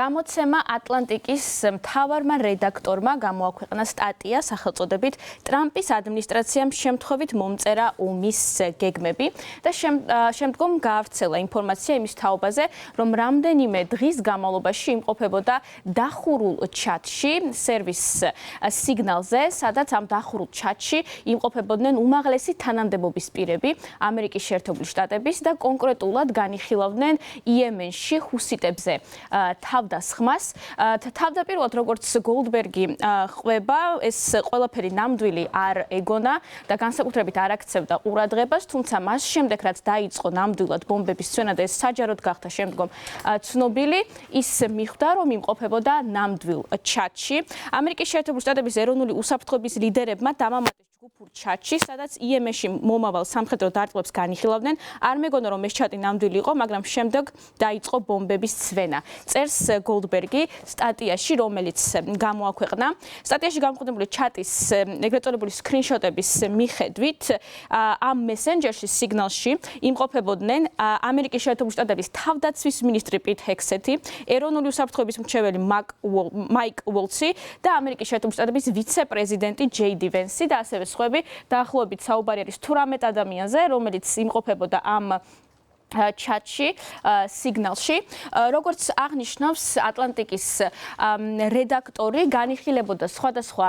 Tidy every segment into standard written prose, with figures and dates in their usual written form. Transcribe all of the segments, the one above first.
გამოცემა ატლანტიკის მთავარმა რედაქტორმა გამოაქვეყნა სტატია სახელწოდებით ტრამპის ადმინისტრაციამ შემთხვევით მომწერა ომის გეგმები და შემდგომ გაავრცელა ინფორმაცია იმის თაობაზე, რომ რამდენიმე დღის განმავლობაში იმყოფებოდა დახურულ ჩატში, სერვის სიგნალზე, სადაც ამ დახურულ ჩატში იმყოფებოდნენ უმაღლესი თანამდებობის პირები ამერიკის შეერთებული შტატების და კონკრეტულად განიხილავდნენ იემენში ჰუსიტებზე თავდასხმას. თავდაპირველად როგორც გოლდბერგი ყვება, ეს ყველაფერი ნამდვილი არ ეგონა და განსაკუთრებით არ აქცევდა ყურადღებას, თუმცა მას შემდეგ რაც დაიწყო ნამდვილად ბომბების სცენა და ეს საჯაროდ გახდა შემდგომ ცნობილი, ის მიხვდა, რომ იმყოფებოდა ნამდვილ ჩატში. ამერიკის შეერთებული შტატების ეროვნული უსაფრთხოების ლიდერებმა დამამატეს ჯგუფურ ჩატში, სადაც იემენში მომავალ სამხედრო დარტყმებს განიხილავდნენ. არ მეგონა, რომ ეს ჩატი ნამდვილი იყო, მაგრამ შემდეგ დაიწყო ბომბების ცვენა. წერს გოლდბერგი სტატიაში, რომელიც გამოაქვეყნა. სტატიაში გამოყენებული ჩატის ეგრეთ წოდებული სკრინშოტების მიხედვით, ამ მესენჯერში სიგნალში იმყოფებოდნენ ამერიკის შეერთებული შტატების თავდაცვის მინისტრი პიტ ჰექსეთი, ეროვნული უსაფრთხოების მრჩეველი მაიკ უოლცი და ამერიკის შეერთებული შტატების ვიცე-პრეზიდენტი ჯეიდი ვენსი და ასევე სხვები. დაახლოებით საუბარი არის 18 ადამიანზე, რომელიც იმყოფებოდა ამ ჩატში, სიგნალში. როგორც აღნიშნავს ატლანტიკის რედაქტორი, განიხილებოდა სხვადასხვა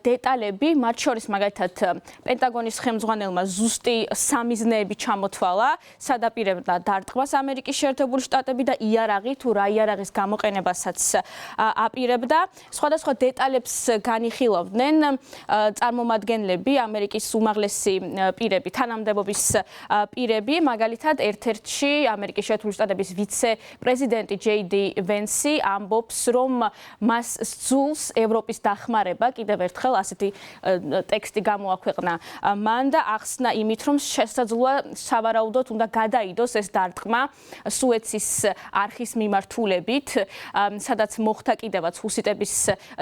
დეტალები, მათ შორის მაგალითად პენტაგონის ხელმძღვანელმა ზუსტი სამიზნეები ჩამოთვალა, სადაპირებდა დარტყმას ამერიკის შეერთებული შტატები და იარაღი თუ რა იარაღის გამოყენებასაც აპირებდა. სხვადასხვა დეტალებს განიხილავდნენ წარმომადგენლები, ამერიკის უმაღლესი პირები, თანამდებობის პირები, მაგალითად ერთ-ერთი ამერიკის შეერთებული შტატების ვიცე-პრეზიდენტი ჯეიდი ვენსი ამბობს, რომ მას სძულს ევროპის დახმარება, კიდევ ერთხელ ასეთი ტექსტი გამოაქვეყნა მან და ახსნა იმით, რომ შესაძლოა სავარაუდოდ უნდა გადაიდოს ეს დარტყმა სუეცის არხის მიმართულებით, სადაც მოხდა კიდევაც ჰუსიტების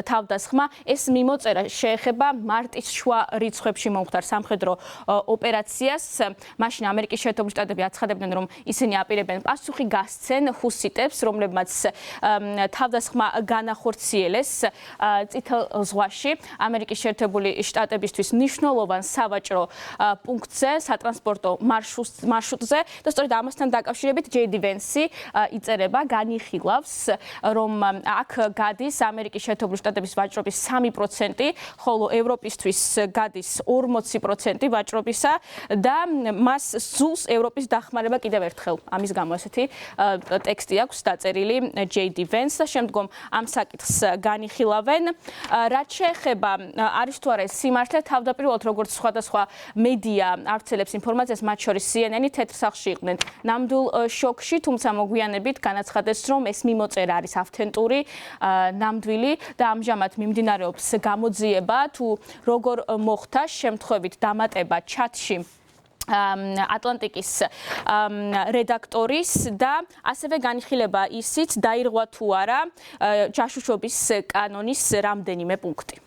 თავდასხმა. ეს მიმოწერა შეეხება მარტის შუა რიცხვებში მომხდარ სამხედრო ოპერაციას. მაშინ ამერიკის შეერთებული შტატები აცხადებდნენ, რომ ისინი აპირებენ პასუხი გასცენ ჰუსიტებს, რომლებმაც თავდასხმა განახორციელეს წითელ ზღვაში, ამერიკის შეერთებული შტატებისთვის მნიშვნელოვან სავაჭრო პუნქტზე, სატრანსპორტო მარშრუტზე და სწორედ ამასთან დაკავშირებით ჯეიდი ვენსი იწერება, განიხილავს, რომ აქ გადის ამერიკის შეერთებული შტატების ვაჭრობის 3%, ხოლო ევროპისთვის გადის 40% ვაჭრობისა და მას სძულს ევროპის დახმარება კიდევ ერთხელ. ამის გამო ასეთი ტექსტი აქვს დაწერილი ჯეიდი ვენს და შემდგომ ამ საკითხს განიხილავენ. რაც შეეხება არის თუ არა სიმართლე, თავდაპირველად როგორც სხვადასხვა მედია ავრცელებს ინფორმაციას, მათ შორის CNN-ი თეთრ სახლში იყვნენ ნამდვილ შოკში, თუმცა მოგვიანებით განაცხადეს, რომ ეს მიმოწერა არის ავთენტური, ნამდვილი და ამჟამად მიმდინარეობს გამოძიება, თუ როგორ მოხდა შემთხვევით დამატება ჩატში ატლანტიკის რედაქტორის და ასევე განიხილება ისიც დაირღვა თუ არა ჯაშუშობის კანონის რამდენიმე პუნქტი.